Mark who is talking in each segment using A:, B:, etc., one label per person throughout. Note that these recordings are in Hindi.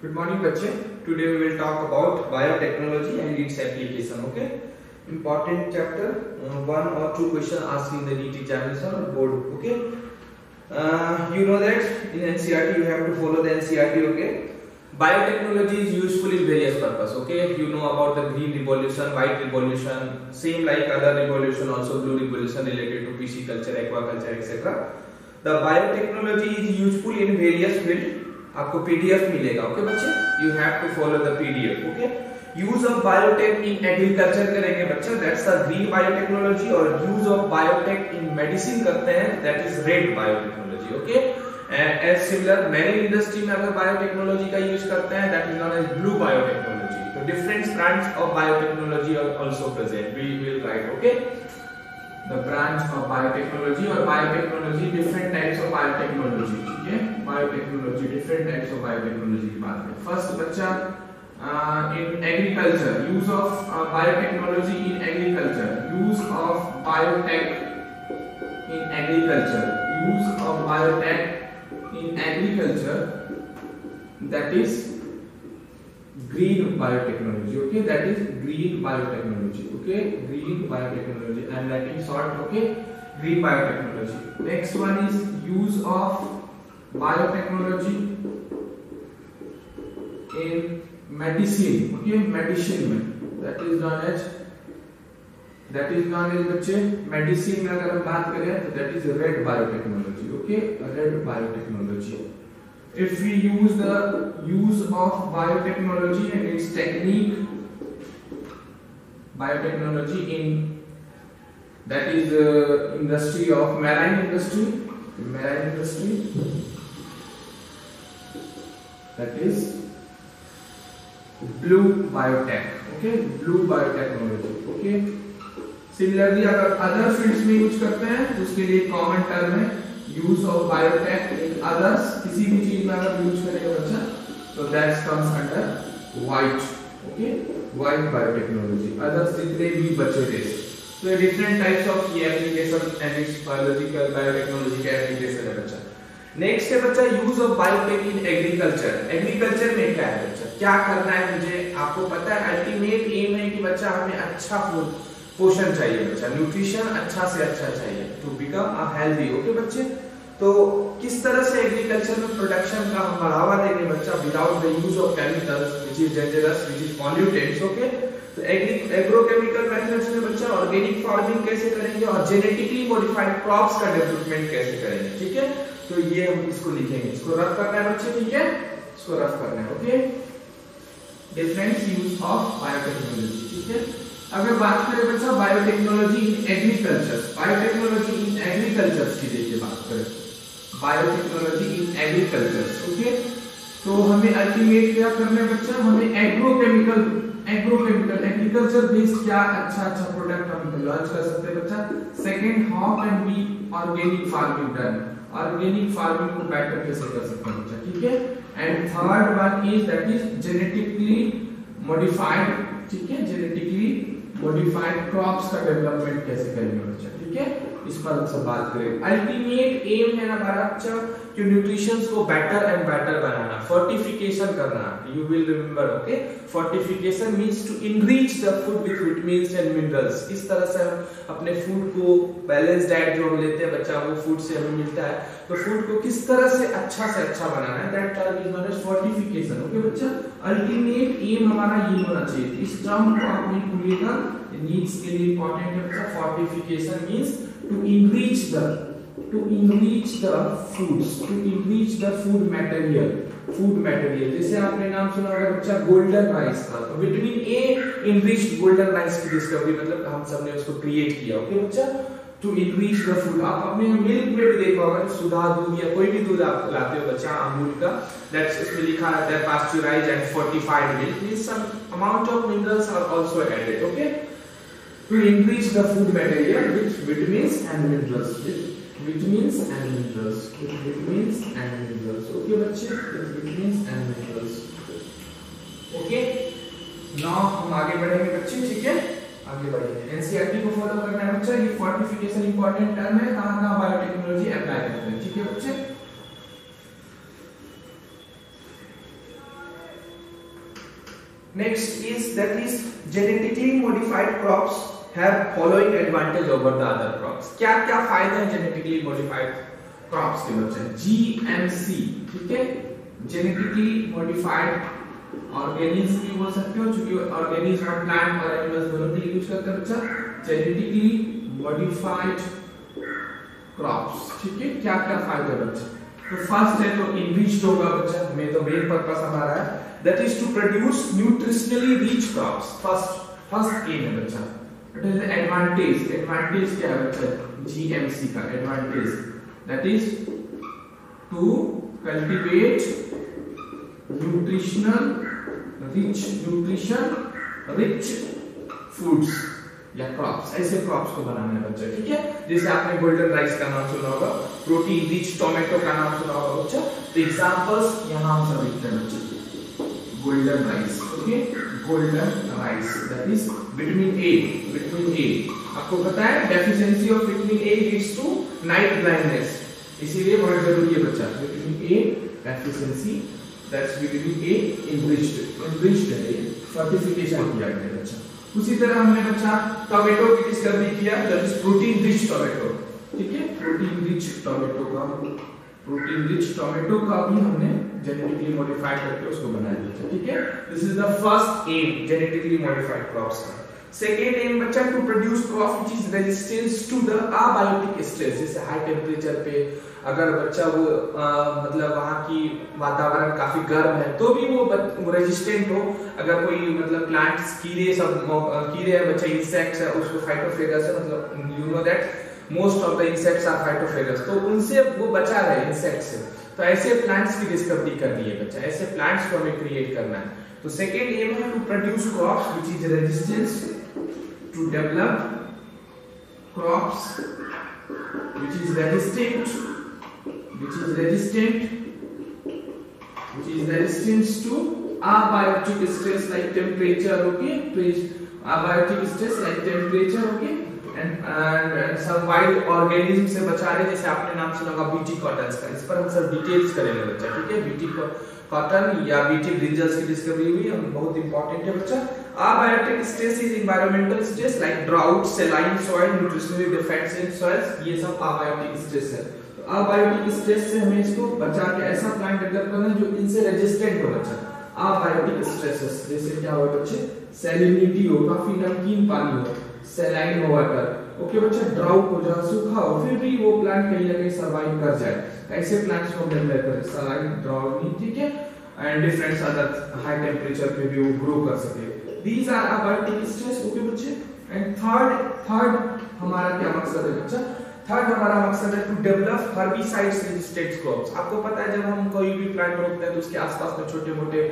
A: Good morning, बच्चे. Today we will talk about biotechnology and its application. Okay. Important chapter. One or two questions asked in the NEET examination or board. Okay. You know that in NCERT you have to follow the NCERT. Okay. Biotechnology is useful in various purpose. Okay. You know about the green revolution, white revolution, same like other revolution, also blue revolution related to pisciculture, aquaculture, etc. The biotechnology is useful in various fields. आपको पीडीएफ मिलेगा. ओके बच्चे, you have to follow the PDF. Okay. Use of biotech in agriculture करेंगे बच्चा, दैट्स द ग्रीन बायोटेक्नोलॉजी. और use of biotech in medicine करते हैं, that is red biotechnology. Okay. As similar marine industry में अगर बायोटेक्नोलॉजी का यूज करते हैं, that is known as blue biotechnology. तो different branch of biotechnology are also present. We will write. Okay. The branch of biotechnology or biotechnology, different types of biotechnology. ठीक है, biotechnology, different types of biotechnology की बात करें. First बच्चा in agriculture, use of biotechnology in agriculture, use of biotech in agriculture, use of biotech in agriculture, that is green biotechnology. Okay, that is green biotechnology. Okay, green biotechnology. I am writing short. Okay, green biotechnology. Next one is use of biotechnology in medicine. Okay, medicine में that is known as बच्चे medicine में अगर हम बात करें तो that is red biotechnology. Okay, red biotechnology. If we use the use of biotechnology and its technique, biotechnology in that is industry of marine industry, that is blue biotech. Okay, blue biotechnology. Okay. Similarly अगर other fields में यूज करते हैं तो उसके लिए कॉमन टर्म है use of biotech in others. किसी भी चीज में अगर यूज करेगा बच्चा तो that comes under white. Okay, white biotechnology. Others जितने भी बचे थे तो डिफरेंट टाइप्स ऑफ ये application and it's biological biotechnology का एप्लीकेशन है बच्चा. नेक्स्ट है बच्चा use of biotech in agriculture. Agriculture में क्या है बच्चा, क्या करना है मुझे आपको पता है. अल्टीमेट एम है कि बच्चा हमें अच्छा पोषण चाहिए बच्चा, न्यूट्रिशन अच्छा से अच्छा चाहिए to become a healthy. Okay बच्चे, तो किस तरह से एग्रीकल्चर में प्रोडक्शन का हम बढ़ावा देंगे बच्चा without the use of chemicals which is dangerous, which is pollutants. Okay, तो एग्रोकेमिकल मेथड्स में बच्चा ऑर्गेनिक फार्मिंग कैसे करेंगे और जेनेटिकली मॉडिफाइड क्रॉप्स का डेवलपमेंट कैसे करेंगे. ठीक है, तो ये हम इसको लिखेंगे, इसको रफ करना है बच्चे. ठीक है, इसको रफ करना है. Okay, different use of biotechnology. ठीक है, अगर बात करें बच्चा biotechnology in agriculture, biotechnology in agriculture की देखिए बात करें, बायोटेक्नोलॉजी इन एग्रीकल्चर. ओके, तो हमें अल्टीमेट क्या करना है बच्चा, हमें एग्रोकेमिकल एग्रीकल्चर बेस्ड क्या अच्छा प्रोडक्ट हम लॉन्च कर सकते हैं बच्चा. Second, how can we organic farming done, organic farming को बेटर कैसे कर सकते हैं बच्चा. ठीक है, and third one is that is genetically modified. ठीक है, जेनेटिकली मॉडिफाइड क्रॉप्स का डेवलपमेंट कैसे करेंगे बच्चा. ठीक है, इस पर हम सब बात करेंगे. अल्टीमेट एम है हमारा बच्चा कि न्यूट्रिशंस को बेटर एंड बेटर बनाना, फोर्टिफिकेशन करना. You will remember. Okay, fortification means to enrich the food with vitamins and minerals. इस तरह से हम अपने फूड को बैलेंस डाइट जो हम लेते हैं बच्चा, वो फूड से हमें मिलता है, तो फूड को किस तरह से अच्छा बनाना है, that term is known as fortification. Okay बच्चा, अल्टीमेट एम हमारा ये होना चाहिए. इस टर्म को आपने भूलिएगा, नीड्स के लिए इंपॉर्टेंट है बच्चा. Fortification means to enrich the foods, to enrich the food material. जैसे आपने नाम सुना होगा बच्चा गोल्डन राइस का, तो vitamin A enriched golden rice की डिस्कवरी, मतलब हम सब ने उसको क्रिएट किया. ओके बच्चा, to enrich the food. आप अपने मिल्क में भी देखा होगा, सुधा दूध या कोई भी दूध आप लाते हो बच्चा अमूल का, दैट्स इसमें लिखा रहता है pasteurized and fortified milk, means some amount of minerals are also added. Okay, to enrich the food material with vitamins and minerals, okay बच्चे, with vitamins and minerals. okay, now हम आगे बढ़ेंगे बच्चे. ठीक है, आगे बढ़ेंगे. एनसीईआरटी को फॉलो करना है बच्चा. ये फोर्टिफिकेशन इंपॉर्टेंट टर्म है, कहां बायोटेक्नोलॉजी अप्लाई करते हैं. ठीक है बच्चे, next is that is genetically modified crops have following advantage over the other crops. क्या क्या फायदे हैं जेनेटिकली मॉडिफाइड क्रॉप्स के बच्चे? जीएमसी, ठीक है, जेनेटिकली मॉडिफाइड ऑर्गेनिज्म भी बोल सकते हो, क्योंकि ऑर्गेनिज्म और प्लांट और एनिमल्स दोनों के लिए यूज करते हैं बच्चा। जेनेटिकली मॉडिफाइड क्रॉप्स, ठीक है, क्या क्या फायदे बच्चा? तो फर्स्ट है तो इनरिच्ड होगा बच्चा, हमें तो मेन पर्पस हमारा है that is to produce nutritionally rich crops. First aim है बच्चा। इट इज एडवांटेज, एडवांटेज क्या है बच्चा? जीएमसी का advantage that is to cultivate nutrition rich foods या क्रॉप्स, ऐसे क्रॉप्स को बनाना है बच्चा, ठीक है। जैसे आपने गोल्डन राइस का नाम सुना होगा, प्रोटीन रिच टोमेटो का नाम सुना होगा बच्चा। तो एग्जांपल्स यहां हम सब लिखते हैं बच्चे, golden rice, okay, golden rice that is vitamin A. आपको पता है deficiency of vitamin A leads to night blindness, इसीलिए बहुत जरूरी है बच्चा vitamin A deficiency, that's vitamin A enriched है, फोर्टिफिकेशन किया गया बच्चा। उसी तरह हमने बच्चा टोमेटो की डिस्कवरी किया, that is protein rich tomato, ठीक है, प्रोटीन रिच टोमेटो का भी हमने जेनेटिकली मॉडिफाई करके उसको बनाया बच्चा, ठीक है। This is the first aim genetically modified crops का। सेकेंड एम बच्चा to produce crop which is resistance to the abiotic stress. जैसे हाई टेम्परेचर पे अगर बच्चा वो मतलब वहाँ की वातावरण काफी गर्म है तो भी वो रेजिस्टेंट हो। अगर कोई मतलब प्लांट्स कीड़े है बच्चा, इंसेक्ट्स है, उसको फाइटोफेगस है, मतलब you know that most of the insects are phytophagous, तो उनसे वो बचा रहे इंसेक्ट से। तो ऐसे प्लांट्स की डिस्कवरी करनी है बच्चा, ऐसे प्लांट्स को हमें क्रिएट करना है। तो सेकेंड एम है to produce crops which is resistance, to develop crops which is resistant to abiotic stress like temperature, okay, abiotic stress like temperature, okay, and some wild organism से बचा रहे, जैसे आपने नाम सुना होगा बीटी कॉटन का, इस पर हम सब डिटेल्स करेंगे बच्चा, ठीक है। बीटी कॉटन या बीटी ब्रिंजल्स की डिस्कवरी हुई, बहुत इंपॉर्टेंट है बच्चा। Abiotic stress is environmental stress like drought, saline soil, nutritionally deficient soils, ये सब abiotic stress है। तो abiotic stress से हमें इसको बचा के ऐसा प्लांट डेवलप करना है जो इनसे रेजिस्टेंट हो बच्चा। abiotic stresses जैसे क्या हो बच्चे, salinity हो, काफी नमकीन पानी हो, saline हो वाटर, ओके बच्चा, ड्राउट हो जहाँ सूखा हो, फिर भी वो प्लांट कहीं ना कहीं सर्वाइव कर जाए, ऐसे प्लांट्स को डेवलप करें, saline, drought नहीं, ठीक है, and different other high temperature पे भी वो ग्रो कर सके। These are abiotic stress, okay बच्चे। एंड थर्ड हमारा क्या मकसद है बच्चा? थर्ड हमारा मकसद है to develop herbicides resistant crops. आपको पता है जब हम कोई भी प्लांट रोपते हैं तो उसके आसपास में छोटे मोटे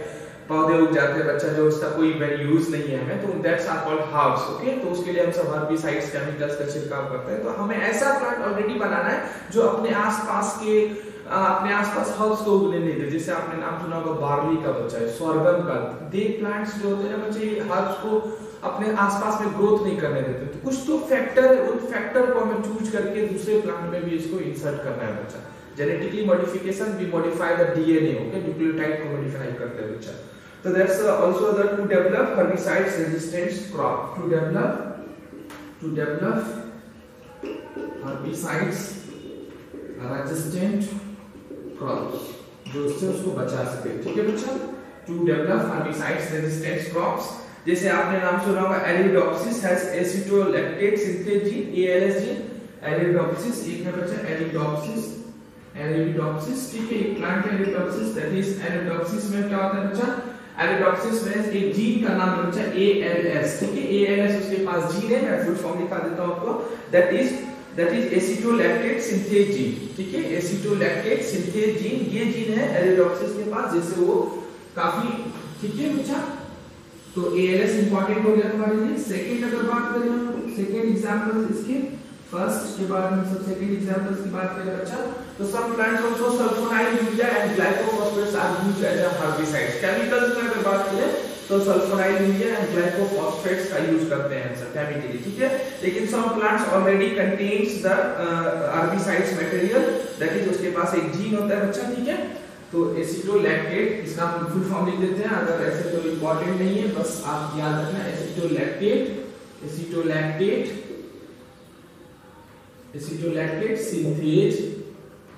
A: पौधे उग जाते हैं बच्चा, जो उसका कोई यूज नहीं है हमें, तो that's are called herbs, okay. तो उसके लिए हम सब हर्बिसाइड्स केमिकल्स का छिड़काव करते हैं। तो हमें ऐसा प्लांट ऑलरेडी बनाना है जो अपने आसपास हर्ब्स को उगने नहीं दे। जैसे आपने नाम सुना होगा बार्ली का बच्चा, सोरगम का, दे प्लांट्स जो होते हैं बच्चे हर्ब्स को अपने आसपास में ग्रोथ नहीं करने देते। तो कुछ तो उन फैक्टर को हमें चूज करके दूसरे प्लांट में भी इसको इंसर्ट करना है बच्चा। Genetically modification we modify the DNA, okay, nucleotide को मॉडिफाई करते हैं बच्चा। तो that's also the to develop herbicides resistant crop, to develop herbicides resistant crops, जो उससे उसको बचा सके, ठीक है बच्चा। To develop herbicides resistant crops, जैसे आपने नाम सुना होगा arabidopsis has acetolactate synthase gene, ALS gene. Arabidopsis एक है बच्चा, एलिडोप्सिस, ठीक है, एक प्लांट है एलिडोप्सिस, दैट इज एलिडोप्सिस में क्या होता है बच्चा? एलिडोप्सिस में एक जीन का नाम है बच्चा एएलएस, ठीक है, एएलएस उसके पास जीन है, मैं फुल फॉर्म लिखा देता हूं आपको, दैट इज एसिटोलैक्टेट सिंथेज जीन, ठीक है, एसिटोलैक्टेट सिंथेज जीन, ये जीन है एलिडोप्सिस के पास, जिससे वो काफी, ठीक है बच्चा। तो एएलएस इंपॉर्टेंट हो गया तुम्हारे लिए। सेकंड अगर बात करें हम, सेकंड एग्जांपल इसके, फर्स्ट के बाद हम सब सेकंड एग्जांपल्स की बात करें बच्चा, तो some plants also sulfonyl urea and glycophosphates are used as a herbicides. Chemicals में अगर बात करें तो सल्फोनाइल यूरिया एंड ग्लाइकोफॉस्फेट्स का यूज करते हैं सर केमिकली, ठीक है। लेकिन some plants already contains the herbicides material, that is उसके पास एक जीन होता है बच्चा, ठीक है। तो एसिटोलैक्टेट, इसका हम फुल फॉर्म लिख देते हैं, अगर ऐसे तो इंपॉर्टेंट नहीं है, बस आप याद रखना एसिटोलैक्टेट सिंथेज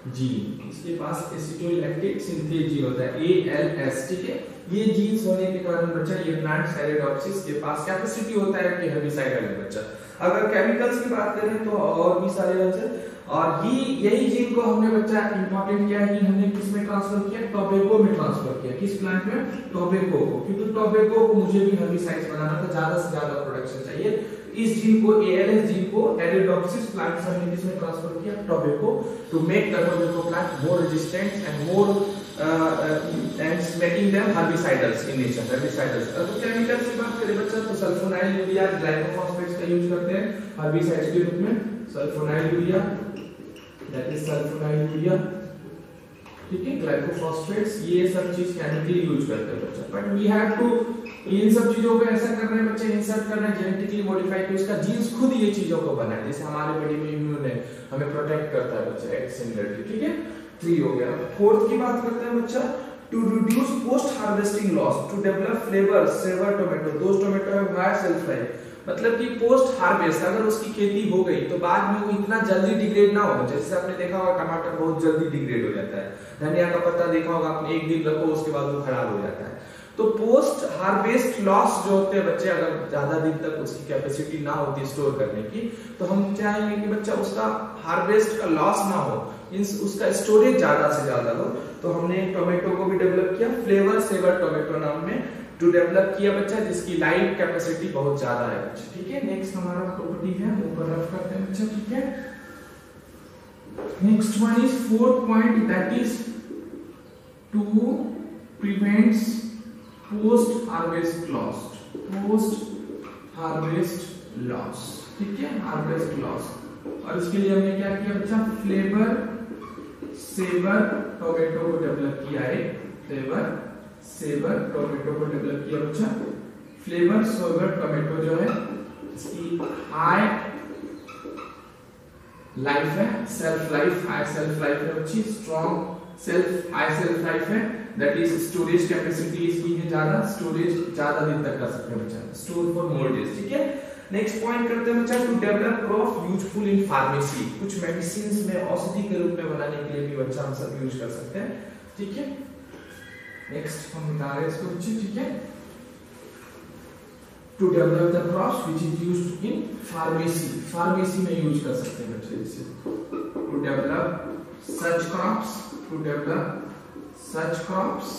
A: जीन, इसके पास एसिटोलैक्टेट सिंथेज जीन होता है ALS, ठीक है। ये जीन्स होने के कारण बच्चा ये प्लांट एरेडोप्सिस के पास कैपेसिटी होता है कि हेर्बिसाइडल है बच्चा। अगर केमिकल्स की बात करें तो और भी सारे हैं, और यही जीन को हमने बच्चा इंपॉर्टेंट क्या है कि हमने किस में ट्रांसफर किया, टोबैको में ट्रांसफर किया। किस प्लांट में? टोबैको को, क्योंकि टोबैको को मुझे भी हेर्बिसाइड्स बनाना था, ज्यादा से ज्यादा प्रोडक्शन चाहिए। इस जीन को ALS जीन को एरेडोप्सिस प्लांट से हमने किसमें ट्रांसफर किया, tobacco, to make the tobacco plant more resistant and more and making them herbicides in nature, herbicides। तो केमिकल्स की बात करें बच्चा तो सल्फोनाइल यूरिया, ग्लाइकोफॉस्फेट्स का यूज करते हैं herbicides के रूप में। Sulfonyl urea, that is sulfonyl urea, ठीक है, ग्लाइकोफॉस्फेट्स, ये सब चीज केमिकली यूज करते हैं बच्चा। बट वी हैव टू इन सब चीजों को ऐसा कर रहे हैं बच्चे, इंसर्ट कर रहे हैं जेनेटिकली मॉडिफाई, कि उसका जीन्स खुद ये चीजों को बनाए, जैसे हमारे बॉडी में इम्यून है, हमें प्रोटेक्ट करता है बच्चा, एक सिमिलरिटी, ठीक है। 3 हो गया। फोर्थ की बात करते हैं बच्चा, to reduce post harvesting loss, to develop flavour saver tomato, those tomato have high shelf life. मतलब कि पोस्ट हार्वेस्ट अगर उसकी खेती हो गई तो बाद में वो इतना जल्दी डिग्रेड ना हो, जैसे आपने देखा होगा टमाटर बहुत जल्दी डिग्रेड हो जाता है, धनिया का पत्ता देखा होगा आपने, 1 दिन रखो उसके बाद वो खराब हो जाता है। तो पोस्ट हार्वेस्ट लॉस जो होते हैं बच्चे, अगर ज्यादा दिन तक उसकी कैपेसिटी ना होती स्टोर करने की, तो हम चाहेंगे कि बच्चा उसका हार्वेस्ट का लॉस ना हो, उसका स्टोरेज ज्यादा से ज्यादा हो। तो हमने टोमेटो को भी डेवलप किया, फ्लेवर सेवर टोमेटो नाम में टू डेवलप किया बच्चा, जिसकी लाइफ कैपेसिटी बहुत ज्यादा है बच्चा, ठीक है। नेक्स्ट हमारा प्रॉपर्टी है, ऊपर रफ करते हैं बच्चा, ठीक है। Next one is 4th point, that is to prevents post harvest loss, ठीक है, हार्वेस्ट लॉस। और इसके लिए हमने क्या किया बच्चा, फ्लेवर सेवर टोमेटो को डेवलप किया है, फ्लेवर सेवर टोमेटो को डेवलप किया बच्चा। फ्लेवर सेवर टोमेटो जो है इसकी हाई लाइफ है, self life, high self life है बच्ची, strong self, high self life है, दैट इज स्टोरेज कैपेसिटी इसकी है ज्यादा, स्टोरेज ज्यादा दिन तक कर सकते हैं बच्चा, स्टोर फॉर मोर डेज, ठीक है। नेक्स्ट पॉइंट करते हैं बच्चा, to develop crop useful in pharmacy, कुछ मेडिसिन में औषधि के रूप में बनाने के लिए भी बच्चा हम सब यूज कर सकते हैं, ठीक है। नेक्स्ट हम बता रहे हैं इसको बच्चे, ठीक है, to develop the crops which is used in pharmacy, pharmacy में यूज कर सकते हैं बच्चे, जैसे to develop such crops, to develop such crops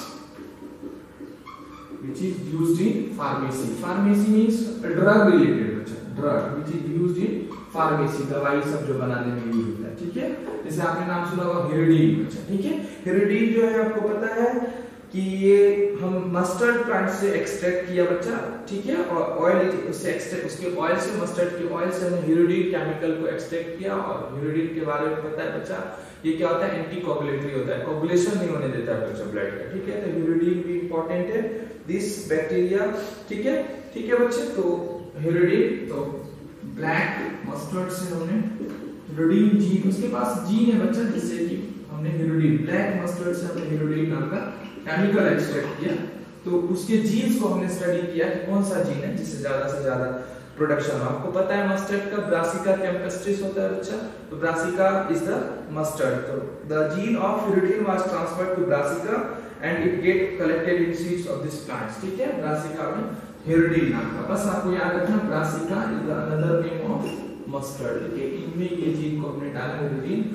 A: which is used in pharmacy, pharmacy means drug related बच्चा, drug which is used in pharmacy, दवाई सब जो बनाने में यूज होता है, ठीक है। जैसे आपने नाम सुना होगा हिरोडीन बच्चा, ठीक है। हिरोडीन जो है आपको पता है कि ये हम मस्टर्ड प्लांट से एक्सट्रैक्ट किया बच्चा, ठीक है, और ऑयल उससे एक्सट्रैक्ट, उसके ऑयल से, मस्टर्ड के ऑयल से हमने हिरोडीन केमिकल को एक्सट्रैक्ट किया। और हिरोडीन के बारे में पता है बच्चा, ये क्या होता है, एंटी कोगुलेटरी होता है, कोगुलेशन नहीं होने देता है बच्चा ब्लड का, ठीक है। तो हिरोडीन भी इंपॉर्टेंट है, दिस बैक्टीरिया, ठीक है, ठीक है बच्चे। तो हिरोडीन, तो ब्लैक मस्टर्ड से हमने हिरोडीन जीन, उसके पास जीन है बच्चा, जिससे कि हमने हिरोडीन, ब्लैक मस्टर्ड से हमने हिरोडीन नाम का केमिकल एक्सट्रैक्ट किया। तो उसके जीन्स को हमने स्टडी किया कि कौन सा जीन है जिससे ज्यादा से ज्यादा प्रोडक्शन हो। आपको पता है मस्टर्ड का ब्रासिका कैम्पेस्ट्रिस होता है बच्चा, तो ब्रासिका इज द मस्टर्ड। तो the gene of hirudin was transferred to Brassica and it get collected in seeds of this plants, ठीक है। ब्रासिका में हिरोडीन नाम का, बस आपको याद रखना brassica is the another name of mustard, ठीक है। इनमें ये जीन को हमने डाला हिरोडीन,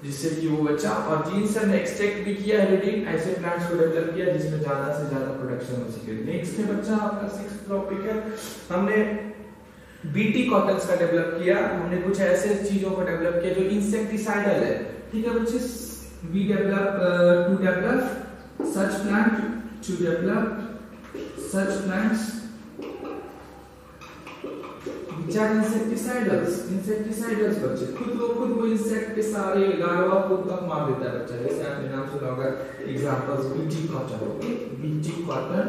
A: जिससे कि वो बच्चा, और जीन से हमने एक्सट्रैक्ट भी किया हिरोडीन, ऐसे प्लांट्स को डेवलप किया जिसमें ज्यादा से ज्यादा प्रोडक्शन हो सके। नेक्स्ट है बच्चा आपका 6th टॉपिक है, हमने बीटी कॉटन्स का डेवलप किया। हमने कुछ ऐसे चीजों को डेवलप किया जो इंसेक्टिसाइडल है, ठीक है बच्चे। We develop to develop such plant, to develop such plants which are insecticidals, insecticidals बच्चे, खुद वो इंसेक्ट के सारे लार्वा को तक मार देता है बच्चा। जैसे आपने नाम सुना होगा examples, BT cotton, okay, BT cotton,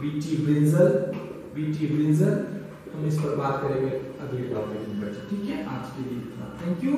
A: BT brinjal, BT brinjal, हम इस पर बात करेंगे अगले टॉपिक में बच्चे, ठीक है। आज के लिए थैंक यू।